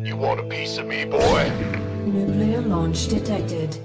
You want a piece of me, boy? Nuclear launch detected.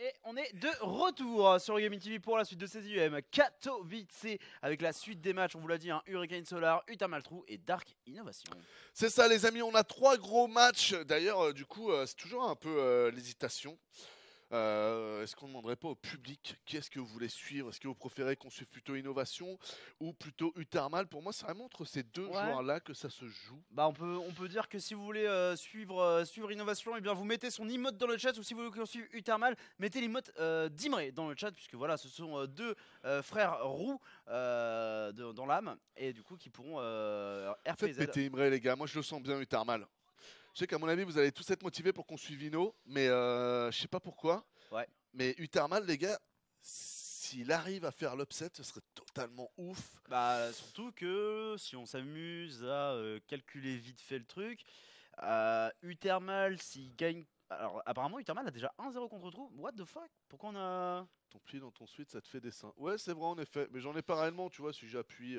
Et on est de retour sur Gaming TV pour la suite de ces IEM Katowice avec la suite des matchs, on vous l'a dit, hein, Hurricane Solar, Utamal True et Dark Innovation. C'est ça les amis, on a 3 gros matchs. D'ailleurs, du coup, c'est toujours un peu l'hésitation. Est-ce qu'on ne demanderait pas au public qu'est-ce que vous voulez suivre? Est-ce que vous préférez qu'on suive plutôt Innovation ou plutôt Utermal? Pour moi, c'est vraiment entre ces deux joueurs-là que ça se joue. Bah on peut dire que si vous voulez suivre Innovation, et bien vous mettez son emote dans le chat, ou si vous voulez qu'on suive Utermal, mettez l'emote d'Imre dans le chat, puisque voilà, ce sont deux frères roux dans l'âme, et du coup qui pourront RPZ. Faites péter Imre les gars, moi je le sens bien Utermal. Je sais qu'à mon avis, vous allez tous être motivés pour qu'on suive Ino, mais je sais pas pourquoi. Ouais. Mais Utermal, les gars, s'il arrive à faire l'upset, ce serait totalement ouf. Bah surtout que si on s'amuse à calculer vite fait le truc, Utermal s'il gagne. Alors apparemment Utermal a déjà 1-0 contre True. What the fuck? Pourquoi on a. Ton pli dans ton suite, ça te fait dessin. Ouais, c'est vrai en effet, mais j'en ai pas réellement, tu vois, si j'appuie.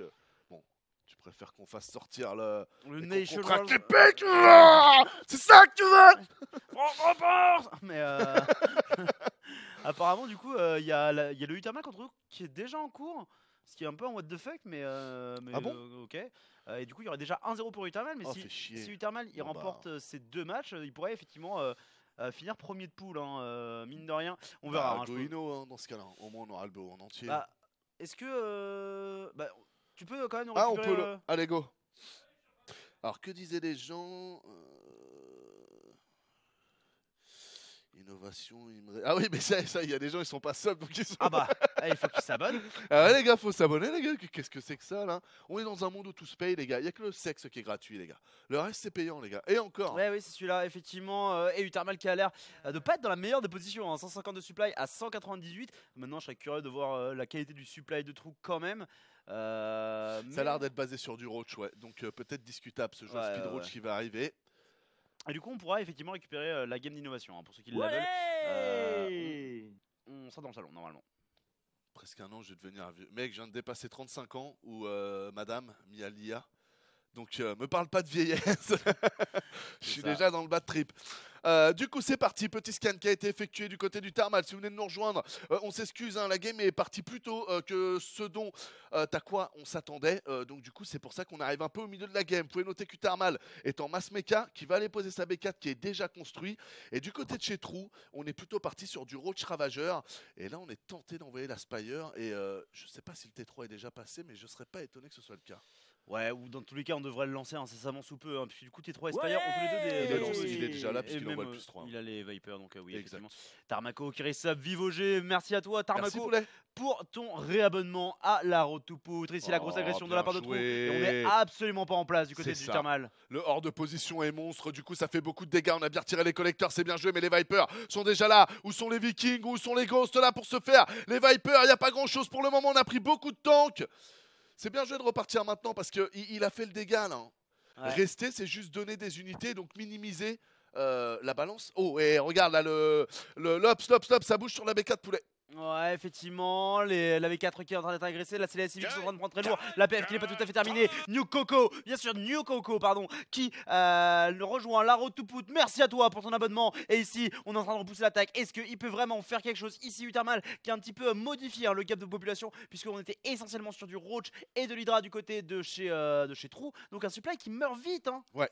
Bon. Tu préfères qu'on fasse sortir le Nation World. Les pics. C'est ça que tu veux. Mais apparemment du coup il y a le Utermal contre eux qui est déjà en cours, ce qui est un peu en what the fuck, mais ah bon ok. Et du coup il y aurait déjà 1-0 pour Utermal, mais si Utermal il remporte ces deux matchs, il pourrait effectivement finir premier de poule, hein, mine de rien. On verra. Go Ino, dans ce cas-là, au moins on aura le beau en entier. Bah, est-ce que tu peux quand même nous récupérer... on peut le... Allez, go. Alors, que disaient les gens Innovation, Ah oui, mais ça, il y a des gens, ils sont pas subs, donc ils sont... Ah bah, il faut qu'ils s'abonnent. Ah ouais, les gars, faut s'abonner, les gars. Qu'est-ce que c'est que ça, là? On est dans un monde où tout se paye, les gars. Il y a que le sexe qui est gratuit, les gars. Le reste, c'est payant, les gars. Et encore. Ouais, oui, c'est celui-là, effectivement. Et Utermal qui a l'air de pas être dans la meilleure des positions, hein. 150 de supply à 198. Maintenant, je serais curieux de voir la qualité du supply de True quand même. Ça a l'air d'être basé sur du roach, ouais. Donc peut-être discutable ce jeu speed roach qui va arriver. Et du coup, on pourra effectivement récupérer la game d'innovation, hein, pour ceux qui la veulent. On sera dans le salon normalement. Presque un an, je vais devenir un vieux. Mec, je viens de dépasser 35 ans ou madame Mialia. Donc me parle pas de vieillesse. Je suis déjà dans le bad trip. Du coup, c'est parti. Petit scan qui a été effectué du côté du Thermal. Si vous venez de nous rejoindre, on s'excuse. Hein, la game est partie plus tôt que ce dont on s'attendait. Donc, du coup, c'est pour ça qu'on arrive un peu au milieu de la game. Vous pouvez noter que Thermal est en mass mecha qui va aller poser sa B4 qui est déjà construit. Et du côté de chez True, on est plutôt parti sur du Roach Ravageur. Et là, on est tenté d'envoyer la Spire. Et je sais pas si le T3 est déjà passé, mais je serais pas étonné que ce soit le cas. Ouais, ou dans tous les cas, on devrait le lancer incessamment sous peu, hein, puisque du coup, T3 et Spire ont tous les deux il est déjà là, puisqu'il envoie le plus 3. Il a les Vipers, donc oui, effectivement. Tarmaco qui resub, vive au G, merci à toi, Tarmaco, pour ton réabonnement à la Road to Poutre. Ici, la grosse agression de la part de True, et on n'est absolument pas en place du côté du Thermal. Le hors de position est monstre, du coup, ça fait beaucoup de dégâts. On a bien retiré les collecteurs, c'est bien joué, mais les Vipers sont déjà là. Où sont les Vikings? Où sont les Ghosts là pour se faire? Les Vipers, il n'y a pas grand-chose pour le moment, on a pris beaucoup de tanks. C'est bien joué de repartir maintenant parce qu'il a fait le dégât là. Ouais. Rester, c'est juste donner des unités, donc minimiser la balance. Oh, et regarde là, stop, ça bouge sur la B4 poulet. Ouais, effectivement, la V4 qui est en train d'être agressée, la CLS qui est en train de prendre très lourd, la PF qui n'est pas tout à fait terminée, New Coco, pardon, qui rejoint la Road to Put. Merci à toi pour ton abonnement. Et ici, on est en train de repousser l'attaque. Est-ce qu'il peut vraiment faire quelque chose ici, Utermal, qui a un petit peu modifié le gap de population, puisqu'on était essentiellement sur du Roach et de l'Hydra du côté de chez True. Donc un supply qui meurt vite, hein. Ouais.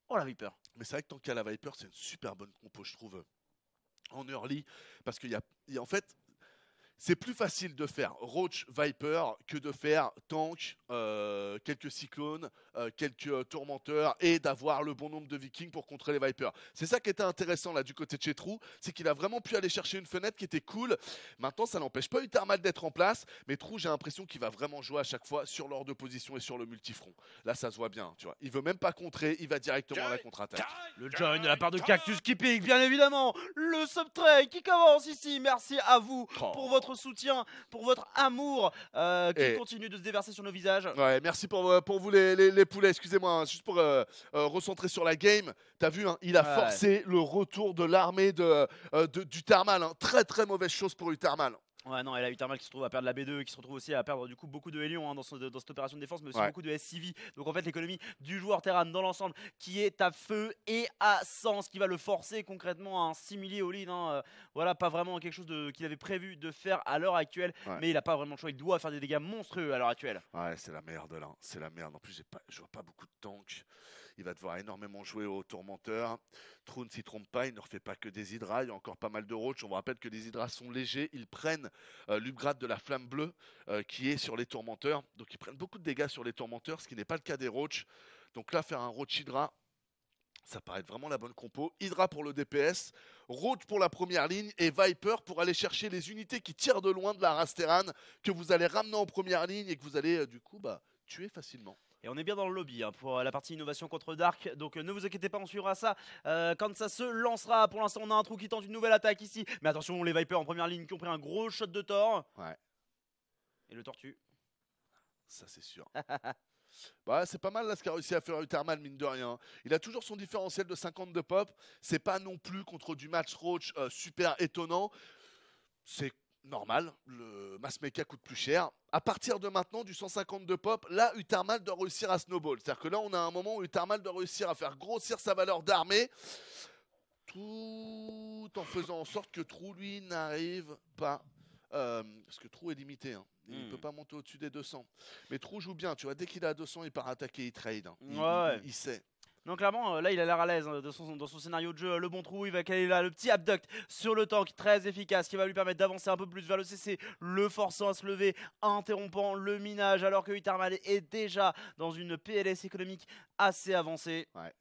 Oh la Viper. Mais c'est vrai que tant qu'il y a la Viper, c'est une super bonne compo, je trouve. En early, parce qu'il y a en fait, c'est plus facile de faire Roach Viper que de faire Tank, quelques Cyclones, quelques Tourmenteurs et d'avoir le bon nombre de Vikings pour contrer les Vipers. C'est ça qui était intéressant là du côté de chez True, c'est qu'il a vraiment pu aller chercher une fenêtre qui était cool. Maintenant, ça n'empêche pas Utarmal d'être en place, mais True, j'ai l'impression qu'il va vraiment jouer à chaque fois sur l'ordre de position et sur le multifront. Là, ça se voit bien, tu vois. Il veut même pas contrer, il va directement à la contre-attaque. Le join de la part de Cactus qui pique, bien évidemment. Le subtrait qui commence ici. Merci à vous pour votre soutien, pour votre amour qui continue de se déverser sur nos visages. Ouais, merci pour vous les poulets. Excusez-moi, hein, juste pour recentrer sur la game. T'as vu, hein, il a forcé le retour de l'armée d'Utarmal. Hein. Très très mauvaise chose pour Utarmal. Ouais, non, et là, Utarmal qui se retrouve à perdre la B2, qui se retrouve aussi à perdre du coup beaucoup de Hélion dans cette opération de défense, mais aussi beaucoup de SCV. Donc en fait, l'économie du joueur Terran dans l'ensemble qui est à feu et à sang, ce qui va le forcer concrètement à un simili all-in. Hein. Voilà, pas vraiment quelque chose qu'il avait prévu de faire à l'heure actuelle, mais il n'a pas vraiment le choix. Il doit faire des dégâts monstrueux à l'heure actuelle. Ouais, c'est la merde là, c'est la merde. En plus, je vois pas beaucoup de tanks. Il va devoir énormément jouer au tourmenteur. True ne s'y trompe pas, il ne refait pas que des hydras. Il y a encore pas mal de roach. On vous rappelle que les hydras sont légers. Ils prennent l'upgrade de la flamme bleue qui est sur les tourmenteurs. Donc ils prennent beaucoup de dégâts sur les tourmenteurs, ce qui n'est pas le cas des roach. Donc là, faire un roach hydra, ça paraît être vraiment la bonne compo. Hydra pour le DPS, roach pour la première ligne et Viper pour aller chercher les unités qui tirent de loin de la race Terran que vous allez ramener en première ligne et que vous allez du coup tuer facilement. Et on est bien dans le lobby hein, pour la partie innovation contre Dark. Donc ne vous inquiétez pas, on suivra ça quand ça se lancera. Pour l'instant, on a un True qui tente une nouvelle attaque ici. Mais attention, les Vipers en première ligne qui ont pris un gros shot de Thor. Ouais. Et le tortue. Ça, c'est sûr. C'est pas mal là ce qu'a réussi à faire Utarmal, mine de rien. Il a toujours son différentiel de 50 de pop. C'est pas non plus contre du match Roach super étonnant. C'est normal, le mass mecha coûte plus cher. À partir de maintenant, du 150 de pop, là, Utarmal doit réussir à snowball. C'est-à-dire que là, on a un moment où Utarmal doit réussir à faire grossir sa valeur d'armée, tout en faisant en sorte que True, lui, n'arrive pas. Parce que True est limité, hein. Il ne peut pas monter au-dessus des 200. Mais True joue bien, tu vois, dès qu'il est à 200, il part attaquer, il trade. Hein. Il sait. Donc clairement, là il a l'air à l'aise hein, dans son scénario de jeu. Le bon True, il va caler là le petit abduct sur le tank, très efficace, qui va lui permettre d'avancer un peu plus vers le CC, le forçant à se lever, interrompant le minage, alors que Utarmal est déjà dans une PLS économique assez avancée. Ouais.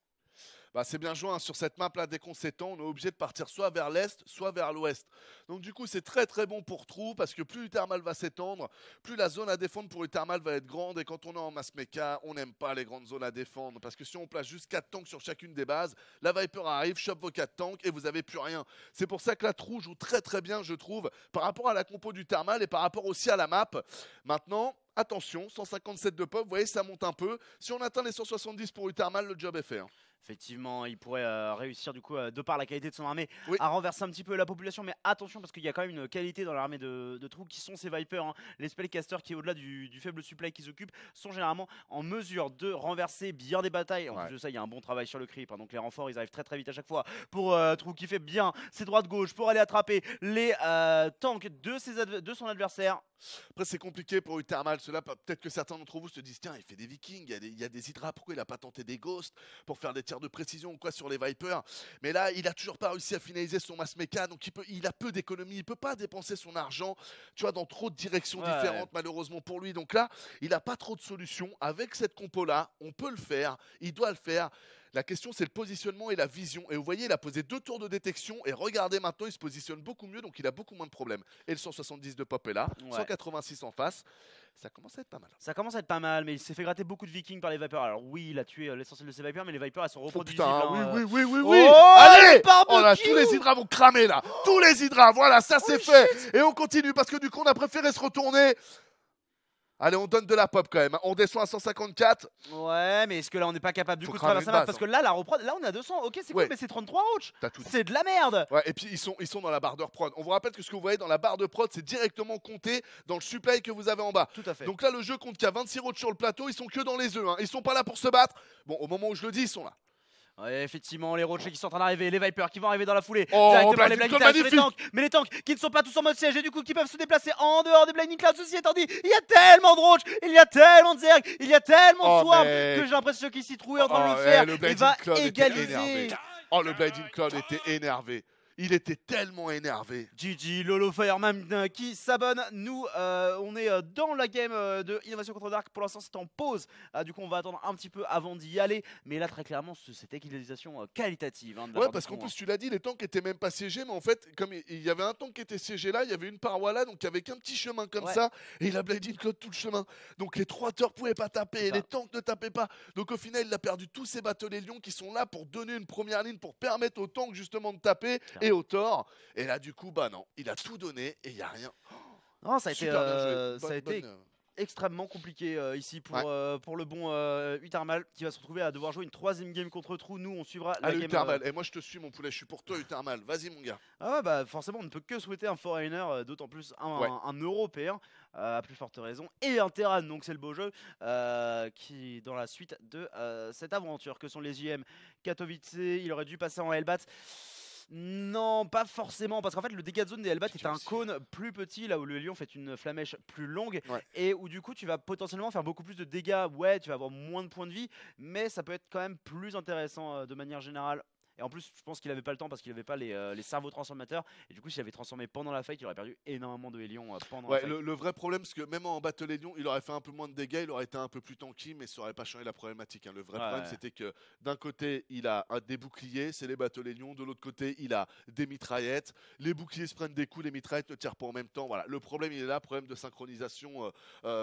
C'est bien joué hein, sur cette map là, dès qu'on s'étend, on est obligé de partir soit vers l'est, soit vers l'ouest. Donc du coup c'est très très bon pour True parce que plus Utarmal va s'étendre, plus la zone à défendre pour Utarmal va être grande. Et quand on est en mass mecha, on n'aime pas les grandes zones à défendre. Parce que si on place juste 4 tanks sur chacune des bases, la Viper arrive, chope vos 4 tanks et vous n'avez plus rien. C'est pour ça que la True joue très très bien je trouve, par rapport à la compo d'Utarmal et par rapport aussi à la map. Maintenant, attention, 157 de pop, vous voyez ça monte un peu. Si on atteint les 170 pour Utarmal, le job est fait. Hein. Effectivement, il pourrait réussir du coup, de par la qualité de son armée, à renverser un petit peu la population. Mais attention parce qu'il y a quand même une qualité dans l'armée de True qui sont ces Vipers. Hein. Les spellcasters qui, au-delà du faible supply qu'ils occupent, sont généralement en mesure de renverser bien des batailles. En plus de ça, il y a un bon travail sur le creep. Hein. Donc les renforts, ils arrivent très très vite à chaque fois pour True qui fait bien ses droites-gauche pour aller attraper les tanks de son adversaire. Après c'est compliqué pour Utarmal, peut-être que certains d'entre vous se disent tiens il fait des vikings, il y a des hydras, pourquoi il n'a pas tenté des ghosts pour faire des tirs de précision ou quoi sur les Vipers. Mais là il a toujours pas réussi à finaliser son mass mecha, donc il a peu d'économie, il peut pas dépenser son argent tu vois, dans trop de directions différentes malheureusement pour lui. Donc là il n'a pas trop de solutions. Avec cette compo là on peut le faire, il doit le faire. La question, c'est le positionnement et la vision. Et vous voyez, il a posé 2 tours de détection. Et regardez maintenant, il se positionne beaucoup mieux. Donc, il a beaucoup moins de problèmes. Et le 170 de pop est là. 186 en face. Ça commence à être pas mal. Ça commence à être pas mal, mais il s'est fait gratter beaucoup de vikings par les Vipers. Alors oui, il a tué l'essentiel de ses Vipers, mais les Vipers, elles sont reproduisibles. Oui. Allez, là, tous les hydras vont cramer là. Tous les hydras, voilà, ça c'est fait. Et on continue parce que du coup, on a préféré se retourner. Allez, on donne de la pop quand même. On descend à 154. Ouais, mais est-ce que là, on n'est pas capable du coup de traverser la map parce que là, la reprod, là, on est à 200. Ok, c'est cool, mais c'est 33 roach. C'est de la merde. Ouais, et puis ils sont dans la barre de prod. On vous rappelle que ce que vous voyez dans la barre de prod, c'est directement compté dans le supply que vous avez en bas. Tout à fait. Donc là, le jeu compte qu'il y a 26 roach sur le plateau. Ils sont que dans les œufs. Hein. Ils sont pas là pour se battre. Bon, au moment où je le dis, ils sont là. Ouais, effectivement, les rochers qui sont en train d'arriver, les Vipers qui vont arriver dans la foulée. Oh, directement les Blinding Clouds sur les tanks, mais les tanks qui ne sont pas tous en mode siège et du coup qui peuvent se déplacer en dehors des Blinding Clouds. Ceci étant dit, il y a tellement de roach, il y a tellement de zerg, il y a tellement de swarm que j'ai l'impression qu'ici True est en train de le faire. Il va égaliser. Le Blinding Cloud était énervé. Il était tellement énervé. GG, Lolo Fireman qui s'abonne. Nous, on est dans la game de Innovation contre Dark. Pour l'instant, c'est en pause. Du coup, on va attendre un petit peu avant d'y aller. Mais là, très clairement, c'était une utilisation qualitative. Hein, Ouais, parce qu'en plus, tu l'as dit, les tanks étaient même pas siégés. Mais en fait, comme il y avait un tank qui était siégé là, il y avait une paroi là. Donc, il y avait qu'un petit chemin comme ça. Et il a Blade in Cloud tout le chemin. Donc, les 3 tueurs pouvaient pas taper. Et les tanks ne tapaient pas. Donc, au final, il a perdu tous ses bâtonnets lions qui sont là pour donner une première ligne, pour permettre aux tanks justement de taper et aux torts. Et là, du coup, bah non, il a tout donné et il n'y a rien. Non, ça a été, ça a été extrêmement compliqué ici pour le bon Utermal qui va se retrouver à devoir jouer une 3ème game contre Trou. Nous, on suivra la game. Utermal, et moi je te suis, mon poulet, je suis pour toi, Utermal. Vas-y, mon gars. Ah ouais, bah forcément, on ne peut que souhaiter un Foreigner, d'autant plus un Européen, à plus forte raison, et un Terran, donc c'est le beau jeu, qui dans la suite de cette aventure que sont les JM Katowice. Il aurait dû passer en Hellbat. Non, pas forcément, parce qu'en fait le dégât de zone des Hellbat est un cône plus petit, là où le lion fait une flamèche plus longue, et où du coup tu vas potentiellement faire beaucoup plus de dégâts. Ouais, tu vas avoir moins de points de vie, mais ça peut être quand même plus intéressant de manière générale. Et en plus, je pense qu'il avait pas le temps parce qu'il avait pas les cerveaux transformateurs. Et du coup, s'il avait transformé pendant la fight, il aurait perdu énormément de Hélion pendant la fight. Le vrai problème, c'est que même en Battle Hélion, il aurait fait un peu moins de dégâts, il aurait été un peu plus tanky, mais ça aurait pas changé la problématique. Hein. Le vrai problème, c'était que d'un côté, il a des boucliers, c'est les Battle Hélion. De l'autre côté, il a des mitraillettes. Les boucliers se prennent des coups, les mitraillettes ne tirent pas en même temps. Voilà, le problème, il est là, problème de synchronisation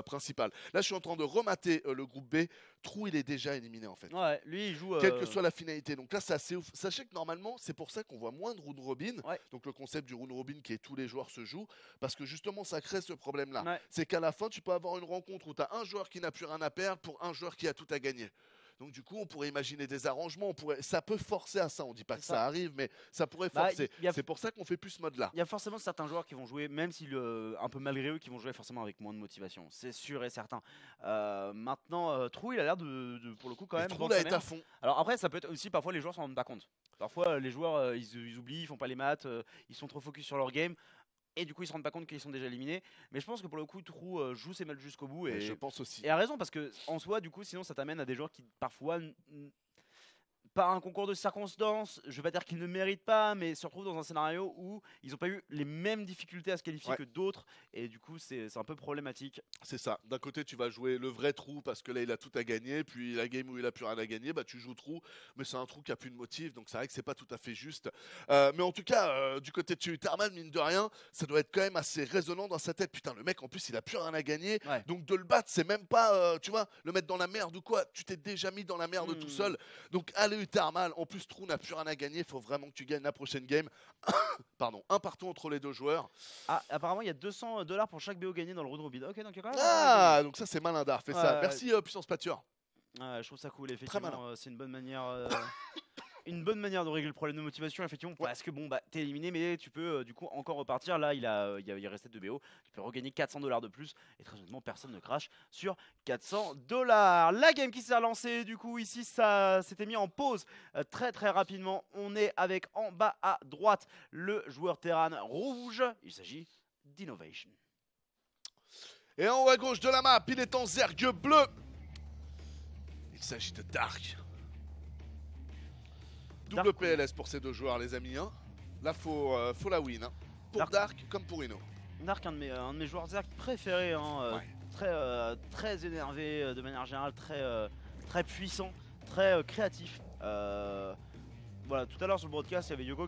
principale. Là, je suis en train de remater le groupe B. Trou, il est déjà éliminé en fait. Ouais, lui, il joue. Quelle que soit la finalité. Donc là, c'est assez ouf. Sachez que normalement, c'est pour ça qu'on voit moins de round robin. Donc le concept du round robin qui est tous les joueurs se jouent. Parce que justement, ça crée ce problème-là. C'est qu'à la fin, tu peux avoir une rencontre où tu as un joueur qui n'a plus rien à perdre pour un joueur qui a tout à gagner. Donc du coup, on pourrait imaginer des arrangements, ça peut forcer à ça. On dit pas que ça arrive, mais ça pourrait forcer. C'est pour ça qu'on fait plus ce mode-là. Il y a forcément certains joueurs qui vont jouer, même si un peu malgré eux, qui vont jouer forcément avec moins de motivation. C'est sûr et certain. Maintenant, Trou, il a l'air de pour le coup quand même. Trou là est à fond. Alors après, ça peut être aussi parfois les joueurs s'en rendent pas compte. Parfois, les joueurs ils oublient, ils font pas les maths, ils sont trop focus sur leur game. Et du coup, ils se rendent pas compte qu'ils sont déjà éliminés. Mais je pense que pour le coup, Trou joue ses matchs jusqu'au bout. Et je pense aussi. Et a raison, parce que en soi, du coup, sinon, ça t'amène à des joueurs qui parfois, par un concours de circonstances, je vais pas dire qu'ils ne méritent pas, mais se retrouvent dans un scénario où ils n'ont pas eu les mêmes difficultés à se qualifier que d'autres. Et du coup, c'est un peu problématique. C'est ça. D'un côté, tu vas jouer le vrai Trou parce que là, il a tout à gagner. Puis la game où il a plus rien à gagner, bah, tu joues Trou. Mais c'est un Trou qui a plus de motif. Donc c'est vrai que c'est pas tout à fait juste. Mais en tout cas, du côté de Uterman, mine de rien, ça doit être quand même assez résonnant dans sa tête. Putain, le mec, en plus, il a plus rien à gagner. Donc de le battre, c'est même pas, tu vois, le mettre dans la merde ou quoi. Tu t'es déjà mis dans la merde tout seul. Donc allez, Uterman. En plus, Trou n'a plus rien à gagner. Il faut vraiment que tu gagnes la prochaine game. Pardon, un partout entre les deux joueurs. Ah, apparemment, il y a $200 pour chaque BO gagné dans le round robin. Ok, donc il y a quand même. Donc ça, c'est malin d'art. Fais ça. Merci, Puissance Pâture. Je trouve ça cool, effectivement. C'est une bonne manière. Une bonne manière de régler le problème de motivation, effectivement, parce que bon, bah, t'es éliminé, mais tu peux du coup encore repartir. Là, il restait 2 BO, tu peux regagner $400 de plus, et très honnêtement, personne ne crache sur $400. La game qui s'est relancée, du coup, ici, ça s'était mis en pause très très rapidement. On est avec en bas à droite le joueur Terran rouge, il s'agit d'Innovation. Et en haut à gauche de la map, il est en zergue bleu. Il s'agit de Dark. Double PLS pour ces deux joueurs, les amis. Hein. Là, faut la win. Hein. Pour Dark comme pour Ino. Dark, un de mes joueurs Zerg préférés. Hein, très énervé de manière générale, très puissant, très créatif. Voilà, tout à l'heure sur le broadcast, il y avait Yoko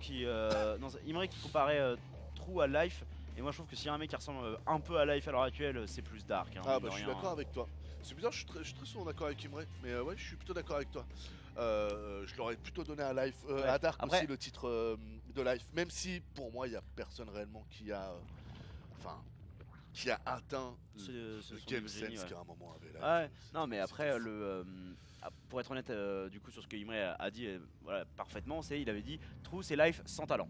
Imre qui comparait Trou à Life. Et moi, je trouve que s'il y a un mec qui ressemble un peu à Life à l'heure actuelle, c'est plus Dark. Hein, je suis d'accord avec toi. C'est bizarre, je suis très souvent d'accord avec Imre, mais ouais, je suis plutôt d'accord avec toi. Je l'aurais plutôt donné à Life, à Dark aussi le titre de Life, même si pour moi il n'y a personne réellement qui a atteint le game sense qu'à un moment avait Life. Non mais après pour être honnête du coup sur ce que Imre a dit parfaitement, il avait dit Trou c'est Life sans talent.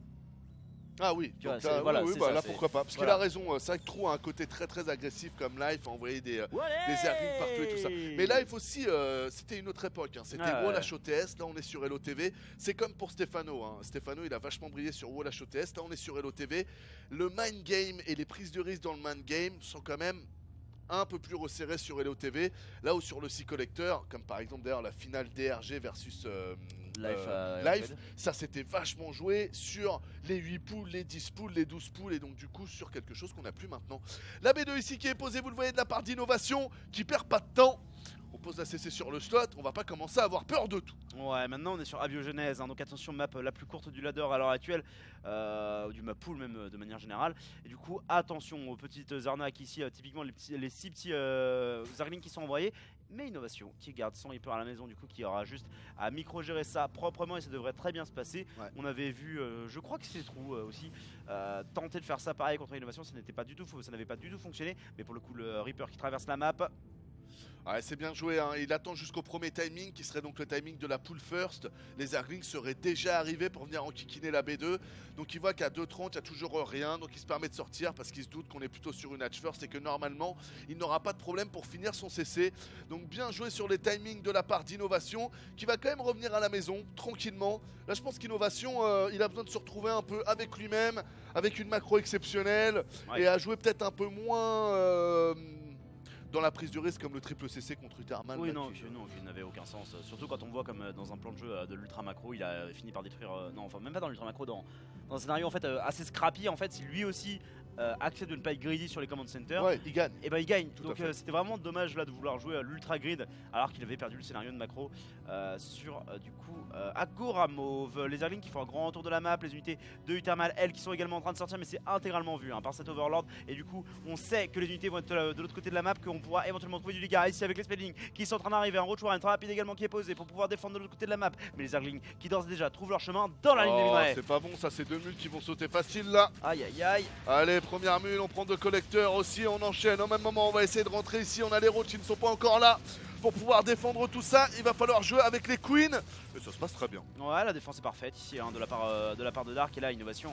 Ah oui, tu vois, là pourquoi pas, parce qu'il a raison, c'est vrai que Trou a un côté très très agressif comme Life, envoyer des airings partout et tout ça. Mais Life aussi, c'était une autre époque, hein. C'était Wallach OTS, là on est sur LOTV, c'est comme pour Stéphano, hein. Stéphano il a vachement brillé sur Wallach OTS, là on est sur LOTV. Le mind game et les prises de risque dans le mind game sont quand même un peu plus resserré sur Hello TV, là où sur le Sea Collector, comme par exemple d'ailleurs la finale DRG versus Life, ça s'était vachement joué sur les 8 poules, les 10 poules, les 12 poules, et donc du coup sur quelque chose qu'on n'a plus maintenant. La B2 ici qui est posée, vous le voyez, de la part d'Innovation, qui perd pas de temps. On pose la CC sur le slot, on va pas commencer à avoir peur de tout. Ouais, maintenant on est sur Abiogenèse, hein, donc attention, map la plus courte du ladder à l'heure actuelle, du map pool même de manière générale. Et du coup, attention aux petites arnaques ici, typiquement les 6 petits Zerglings qui sont envoyés. Mais Innovation qui garde son Reaper à la maison, du coup qui aura juste à micro-gérer ça proprement et ça devrait très bien se passer. Ouais. On avait vu, je crois que c'est Trou aussi, tenter de faire ça pareil contre Innovation, ça n'avait pas du tout fonctionné. Mais pour le coup, le Reaper qui traverse la map. Ouais, c'est bien joué, hein. Il attend jusqu'au premier timing qui serait donc le timing de la pool first. Les Zerglings seraient déjà arrivés pour venir enquiquiner la B2. Donc il voit qu'à 2.30 il n'y a toujours rien, donc il se permet de sortir parce qu'il se doute qu'on est plutôt sur une hatch first et que normalement il n'aura pas de problème pour finir son CC. Donc bien joué sur les timings de la part d'Innovation qui va quand même revenir à la maison tranquillement. Là je pense qu'Innovation il a besoin de se retrouver un peu avec lui-même, avec une macro exceptionnelle, ouais. Et à jouer peut-être un peu moins dans la prise de risque comme le triple CC contre Uterman. Oui, non, qui n'avait aucun sens. Surtout quand on voit comme dans un plan de jeu de l'ultra macro, il a fini par détruire. Non, enfin, même pas dans l'ultra macro, dans un scénario en fait assez scrappy. En fait, si lui aussi accepte de ne pas être greedy sur les command centers, ouais, il gagne. Et ben il gagne. Donc c'était vraiment dommage là de vouloir jouer à l'ultra grid alors qu'il avait perdu le scénario de macro sur du coup Agoramov. Les Zerglings qui font un grand retour de la map, les unités de Utermal, elles qui sont également en train de sortir, mais c'est intégralement vu par cet Overlord. Et du coup, on sait que les unités vont être de l'autre côté de la map, qu'on pourra éventuellement trouver du dégât ici avec les Spelling qui sont en train d'arriver. Un roach warren très rapide également qui est posé pour pouvoir défendre de l'autre côté de la map. Mais les Zerglings qui d'ores et déjà trouvent leur chemin dans la ligne d'élimination. C'est pas bon, ça, c'est deux mules qui vont sauter facile là. Aïe aïe aïe. Allez, première mule, on prend deux collecteurs aussi, on enchaîne. Au même moment, on va essayer de rentrer ici. On a les roachs qui ne sont pas encore là pour pouvoir défendre tout ça. Il va falloir jouer avec les queens. Et ça se passe très bien. Ouais, la défense est parfaite ici de la part de Dark. Et là, Innovation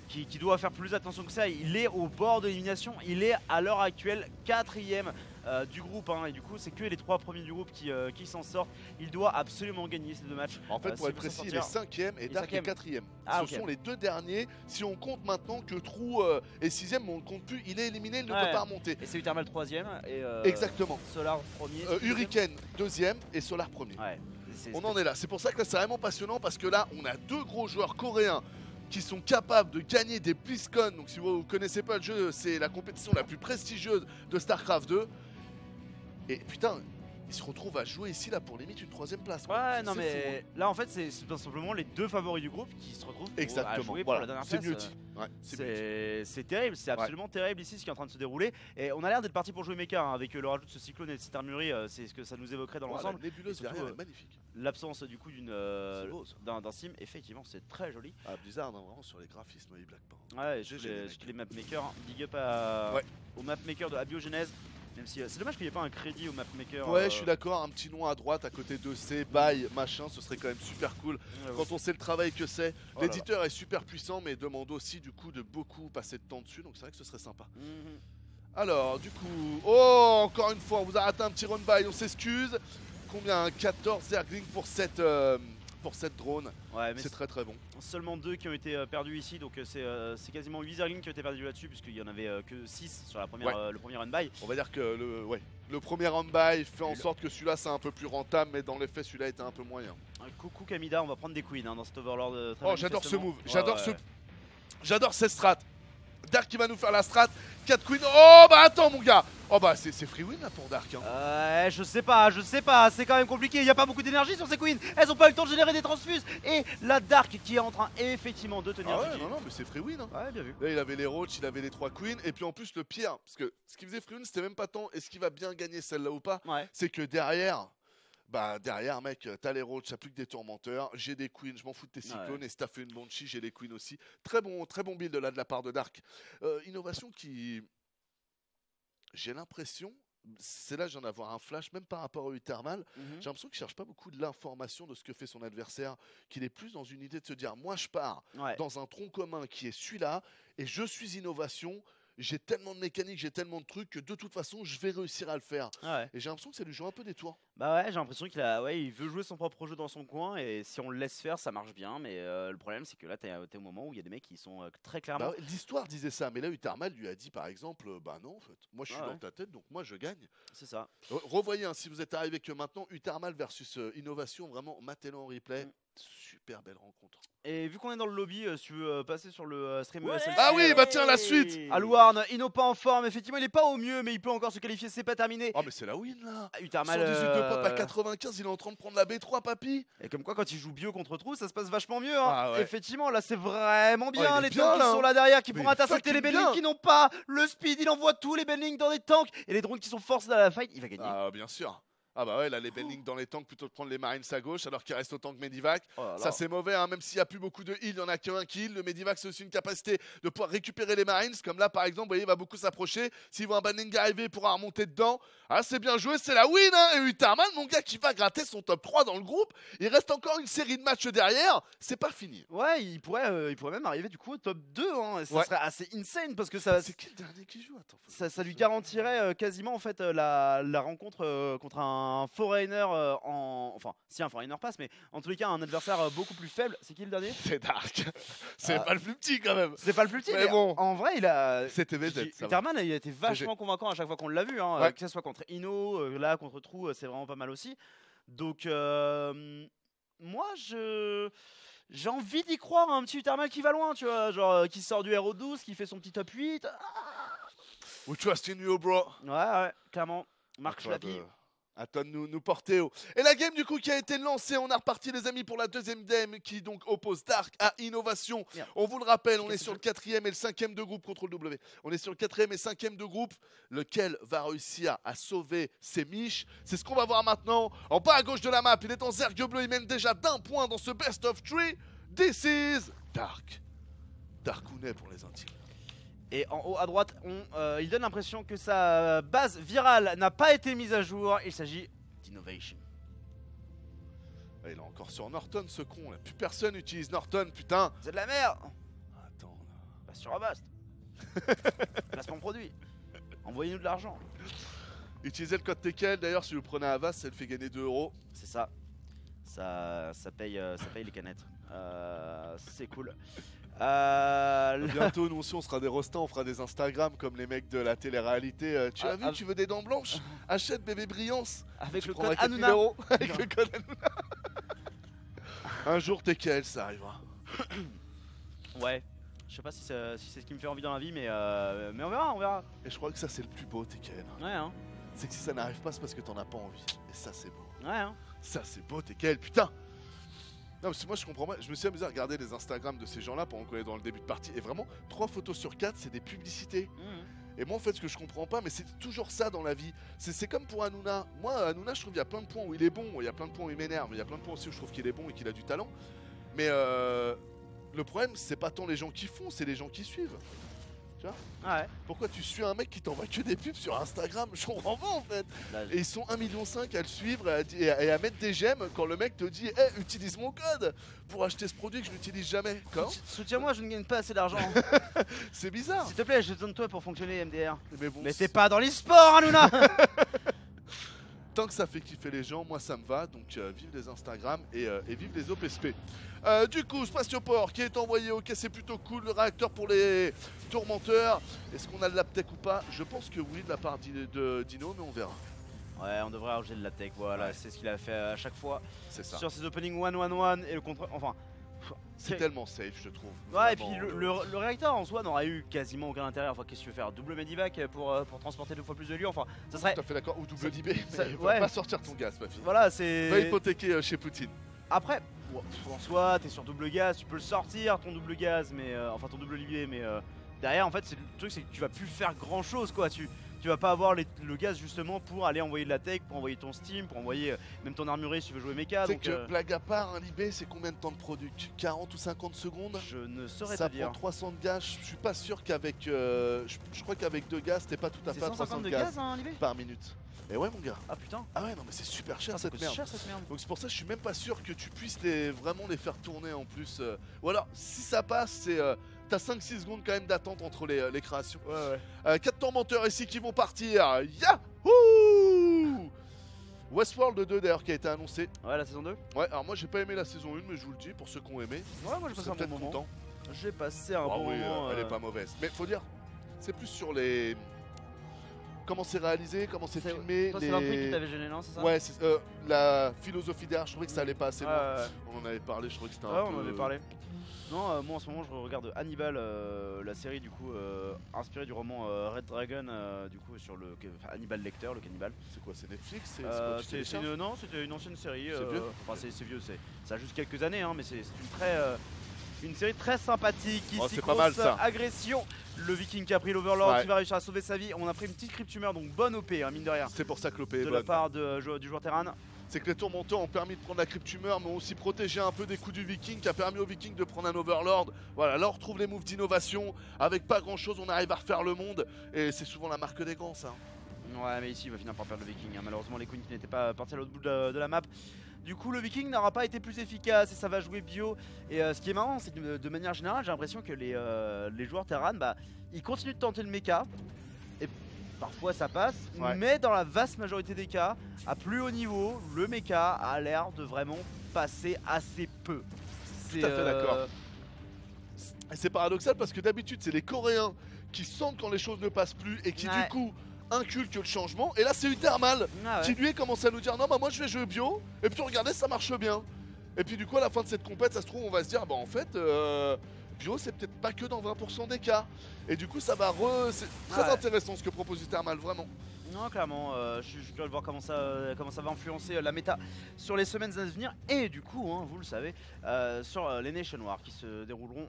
qui doit faire plus attention que ça. Il est au bord de l'élimination. Il est à l'heure actuelle 4ème du groupe. Et du coup, c'est que les 3 premiers du groupe qui s'en sortent. Il doit absolument gagner ces 2 matchs. En fait, pour être précis, il est 5ème et Dark est 4ème. Ce sont les 2 derniers. Si on compte maintenant que Trou est 6ème, mais on ne compte plus, il est éliminé, il ne peut pas remonter. Et c'est Utermal 3ème. Exactement. Solar 1er. Hurricane 2ème et Solar 1er. Ouais, on en est là. C'est pour ça que là, c'est vraiment passionnant parce que là, on a 2 gros joueurs coréens qui sont capables de gagner des BlizzCon. Donc si vous ne connaissez pas le jeu, c'est la compétition la plus prestigieuse de StarCraft 2. Et putain, ils se retrouvent à jouer ici là pour limite une 3ème place. Ouais, non mais fou, hein. Là en fait c'est tout simplement les 2 favoris du groupe qui se retrouvent à jouer pour la dernière place. C'est mieux. Ouais, c'est terrible, c'est absolument terrible ici ce qui est en train de se dérouler. Et on a l'air d'être parti pour jouer mecha avec le rajout de ce cyclone et de cette armurerie, c'est ce que ça nous évoquerait dans l'ensemble. La nébuleuse derrière est magnifique. L'absence du coup d'un sim, effectivement c'est très joli. Ah Blizzard, non, vraiment sur les graphismes, il blague pas. Ouais, les mapmakers, big up au mapmaker de Abiogenèse. Même si c'est dommage qu'il n'y ait pas un crédit au mapmaker. Ouais, je suis d'accord, un petit nom à droite à côté de C, by, machin, ce serait quand même super cool. Quand on sait le travail que c'est. L'éditeur est super puissant, mais demande aussi du coup de beaucoup passer de temps dessus, donc c'est vrai que ce serait sympa. Alors, du coup, encore une fois, on vous a raté un petit run by, on s'excuse. Combien? 14 Zerglings pour cette drone. Ouais, c'est très très bon. Seulement 2 qui ont été perdus ici, donc c'est quasiment 8 Zerglings qui ont été perdus là-dessus, puisqu'il y en avait que 6 sur la première, le premier run by. On va dire que le premier run by fait en sorte que celui-là c'est un peu plus rentable, mais dans les faits celui-là était un peu moyen. Coucou Kamida, on va prendre des queens dans cet Overlord. J'adore ce move, j'adore cette strat. Dark qui va nous faire la strat, 4 queens. Oh bah attends mon gars. Oh bah c'est free win là pour Dark. Je sais pas, c'est quand même compliqué, il n'y a pas beaucoup d'énergie sur ces queens. Elles ont pas eu le temps de générer des transfuses. Et la Dark qui est en train effectivement de tenir. Ah ouais, non mais c'est free win. Ouais, bien vu. Là il avait les roach, il avait les 3 queens. Et puis en plus le pire, parce que ce qui faisait free win c'était même pas tant est-ce qu'il va bien gagner celle-là ou pas. C'est que derrière, mec, t'as les roads, t'as plus que des tourmenteurs, j'ai des queens, je m'en fous de tes cyclones, et si t'as fait une banshee, j'ai les queens aussi. Très bon build là de la part de Dark. Innovation qui, j'ai l'impression, c'est là que j'en ai avoir un flash, même par rapport au Utermal, j'ai l'impression qu'il cherche pas beaucoup de l'information de ce que fait son adversaire, qu'il est plus dans une idée de se dire, moi je pars dans un tronc commun qui est celui-là, et je suis Innovation. J'ai tellement de mécanique, j'ai tellement de trucs que de toute façon je vais réussir à le faire. Et j'ai l'impression que ça lui joue un peu des tours. Bah ouais, j'ai l'impression il veut jouer son propre jeu dans son coin et si on le laisse faire, ça marche bien. Mais le problème, c'est que là, t'es au moment où il y a des mecs qui sont très clairement. Bah ouais, l'histoire disait ça, mais là Utarmal lui a dit par exemple, bah non en fait, moi je suis Ouais, dans ouais. ta tête donc moi je gagne. C'est ça. Revoyez, hein, si vous êtes arrivé que maintenant, Utarmal versus Innovation, vraiment matez-le en replay, Mm. super belle rencontre. Et vu qu'on est dans le lobby, si tu veux passer sur le stream Ouais. ESLC, Ah oui, bah tiens la suite. Alouarn, Inno pas en forme, effectivement, il est pas au mieux, mais il peut encore se qualifier, c'est pas terminé. Oh mais c'est la win là. Utarmal, 118 de pop à 95, il est en train de prendre la B3 papy. Et comme quoi, quand il joue bio contre trou, ça se passe vachement mieux. Hein. Ah ouais. Effectivement, là, c'est vraiment bien. il est Les bien, tanks qui là, sont hein. là derrière, qui Mais pourront intercepter les fucking Benlings bien. qui n'ont pas le speed. Il envoie tous les Benlings dans les tanks. Et les drones qui sont forcés dans la fight, il va gagner. Ah bien sûr. Ah bah ouais, là les Benlings dans les tanks plutôt de prendre les Marines à gauche alors qu'il reste au tank Medivac. Oh là là. Ça c'est mauvais, hein, même s'il n'y a plus beaucoup de heal, il n'y en a qu'un kill. Le Medivac c'est aussi une capacité de pouvoir récupérer les Marines. Comme là par exemple, vous voyez, il va beaucoup s'approcher. S'il voit un Benling arriver, il pourra remonter dedans. Ah c'est bien joué, c'est la win hein. Et Utarman, mon gars, qui va gratter son top 3 dans le groupe. Il reste encore une série de matchs derrière. C'est pas fini. Ouais, il pourrait même arriver du coup au top 2. Hein. Ça Ouais. serait assez insane parce que ça, C'est qui le dernier qui joue? Attends, ça lui garantirait quasiment en fait la rencontre contre un foreigner enfin si un foreigner passe, mais en tous les cas un adversaire beaucoup plus faible. C'est qui le dernier? C'est Dark. C'est Ah. pas le plus petit quand même. C'est pas le plus petit, Mais mais bon. en vrai il a. C'était VZ. Ça va. Utarman, il a été vachement convaincant à chaque fois qu'on l'a vu, hein, Ouais. que ce soit contre Inno, là contre Trou, c'est vraiment pas mal aussi. Donc moi j'ai envie d'y croire un petit Utarman qui va loin, tu vois, genre qui sort du RO12, qui fait son petit top 8. We trust in you, bro. Ouais, clairement. Marc À toi Schlappi. À toi de nous porter haut. Et la game du coup qui a été lancée, on a reparti les amis pour la deuxième game qui donc oppose Dark à Innovation. Merde. On vous le rappelle, on est Qu'est-ce sur que le 4e et le 5e de groupe, contrôle W. On est sur le 4e et 5e de groupe. Lequel va réussir à sauver ses miches? C'est ce qu'on va voir maintenant. En bas à gauche de la map, il est en zergue bleu, il mène déjà d'1 point dans ce best of 3. This is Dark. Darkounet pour les intimes. Et en haut à droite, il donne l'impression que sa base virale n'a pas été mise à jour. Il s'agit d'Innovation. Ah, il est encore sur Norton ce con là. Plus personne n'utilise Norton, putain. C'est de la merde. Attends là. Bah sur Avast. Placement produit. Envoyez-nous de l'argent. Utilisez le code TKL d'ailleurs si vous le prenez à Avast, ça le fait gagner 2 €. C'est ça. Ça paye les canettes. C'est cool. Bientôt nous aussi on sera des rostants, on fera des Instagram comme les mecs de la télé-réalité. Tu as vu, tu veux des dents blanches? Achète bébé Brillance. Avec Tu le prendras code 4000 Hanouna. € avec le code Hanouna. Un jour TKL ça arrivera. Ouais. Je sais pas si c'est ce qui me fait envie dans la vie, mais on verra. Et je crois que ça c'est le plus beau TKL. Ouais, hein. C'est que si ça n'arrive pas c'est parce que t'en as pas envie. Et ça c'est beau. Ouais, hein. Ça c'est beau TKL, putain. Non parce que moi je comprends pas, je me suis amusé à regarder les Instagram de ces gens-là pendant qu'on est dans le début de partie. Et vraiment, 3 photos sur 4 c'est des publicités. Mhm. Et moi en fait ce que je comprends pas, mais c'est toujours ça dans la vie. C'est comme pour Hanouna. Moi Hanouna je trouve qu'il y a plein de points où il est bon, il y a plein de points où il m'énerve, il y a plein de points aussi où je trouve qu'il est bon et qu'il a du talent. Mais le problème c'est pas tant les gens qui font, c'est les gens qui suivent. Ouais. Pourquoi tu suis un mec qui t'envoie que des pubs sur Instagram? Je comprends pas en fait. Là, Et ils sont 1,5 million à le suivre et à mettre des j'aime quand le mec te dit hey, utilise mon code pour acheter ce produit que je n'utilise jamais. Quand Soutiens-moi, je ne gagne pas assez d'argent. C'est bizarre. S'il te plaît, j'ai besoin de toi pour fonctionner MDR. Mais bon, Mais t'es pas dans l'e-sport, Hanouna. tant que ça fait kiffer les gens, moi ça me va. Donc vive les Instagram et vive les OPSP. Du coup, Spatioport qui est envoyé, ok, c'est plutôt cool. Le réacteur pour les tourmenteurs. Est-ce qu'on a de l'aptech ou pas? Je pense que oui, de la part de Dino, mais on verra. Ouais, on devrait rajouter de la tech, voilà, Ouais. c'est ce qu'il a fait à chaque fois. C'est ça. Sur ses openings 1-1-1 et le contre. Enfin. C'est tellement safe, je trouve. Ouais, et Vraiment, puis le réacteur en soi n'aurait eu quasiment aucun intérêt. Enfin, qu'est-ce que tu veux faire? Double Medivac pour transporter 2 fois plus de lui. Enfin, ça serait. Tout à fait d'accord. Ou double DB. ça- Mais ouais. va pas sortir ton gaz, ma fille. Voilà, c'est. Va hypothéquer chez Poutine. Après, bon, en soi, t'es sur double gaz, tu peux le sortir ton double gaz, mais enfin ton double olivier, mais derrière, en fait, c'est le truc, c'est que tu vas plus faire grand chose, quoi. Tu vas pas avoir le gaz justement pour aller envoyer de la tech, pour envoyer ton Steam, pour envoyer même ton armurier si tu veux jouer méca. C'est Donc, que, blague à part, un Libé, c'est combien de temps de produit? 40 ou 50 secondes? je ne saurais Ça te dire. prend 300 de gaz. Je suis pas sûr qu'avec. Je crois qu'avec 2 gaz, t'es pas tout à C'est fait à 300 150 de de gaz gaz, hein, Libé? par minute. Et ouais, mon gars. Ah putain, Ah ouais, non, mais c'est super cher ça cette coûte merde. cher cette merde. Donc c'est pour ça que je suis même pas sûr que tu puisses vraiment les faire tourner en plus. Ou alors, si ça passe, c'est. T'as 5-6 secondes quand même d'attente entre les créations. Ouais. 4 tourmenteurs ici qui vont partir. Yahoo! Westworld 2 d'ailleurs qui a été annoncé. Ouais, la saison 2. Ouais, alors moi j'ai pas aimé la saison 1, mais je vous le dis pour ceux qui ont aimé. Ouais, moi j'ai Vous passé un serez bon peut-être moment. content. J'ai passé un Ah bon oui, moment. elle est pas mauvaise. Mais faut dire, c'est plus sur les. Comment c'est réalisé, comment c'est filmé. Toi, c'est l'intrigue qui t'avait gêné, non? C'est ça? Ouais, la philosophie derrière, je trouvais que ça allait pas assez loin. Ouais, On en avait parlé, je trouvais que c'était ouais, un on peu. en avait parlé. Non, moi en ce moment je regarde Hannibal, la série du coup inspirée du roman Red Dragon, du coup sur le Hannibal Lecter, le cannibale. C'est quoi, c'est Netflix? C'est quoi, tu télécharges non, c'était une ancienne série. C'est vieux? Enfin c'est vieux, ça a juste quelques années, hein, mais c'est une série très sympathique. Oh, Ici, c'est pas mal, ça. agression. Le Viking qui a pris l'Overlord, Ouais. qui va réussir à sauver sa vie. On a pris une petite cryptumeur, donc bonne OP, hein, mine de rien. C'est pour ça que l'OP est De la bonne. part du joueur Terran. C'est que les tourmenteurs ont permis de prendre la cryptumeur, mais ont aussi protégé un peu des coups du Viking, qui a permis au Viking de prendre un Overlord. Voilà, là on retrouve les moves d'innovation. Avec pas grand chose, on arrive à refaire le monde. Et c'est souvent la marque des grands, ça. Ouais, mais ici il va finir par perdre le Viking, hein. Malheureusement les queens qui n'étaient pas partis à l'autre bout de la map. Du coup le Viking n'aura pas été plus efficace et ça va jouer bio. Et ce qui est marrant, c'est que de manière générale j'ai l'impression que les joueurs Terran, bah, ils continuent de tenter le mecha. Et parfois ça passe, Ouais. mais dans la vaste majorité des cas, à plus haut niveau, le mecha a l'air de vraiment passer assez peu. Tout à fait d'accord. Et c'est paradoxal parce que d'habitude c'est les Coréens qui sentent quand les choses ne passent plus et qui Ouais. du coup inculquent le changement. Et là c'est Uthermal Ah ouais. qui lui commence à nous dire non bah moi je vais jouer bio. Et puis regardez ça marche bien. Et puis du coup à la fin de cette compète ça se trouve on va se dire bah en fait bio c'est peut-être pas que dans 20% des cas. Et du coup ça va c'est très Ouais. intéressant ce que propose Uthermal vraiment. Non, clairement, je suis curieux de voir comment ça va influencer la méta sur les semaines à venir. Et du coup, hein, vous le savez, sur les Nation Wars qui se dérouleront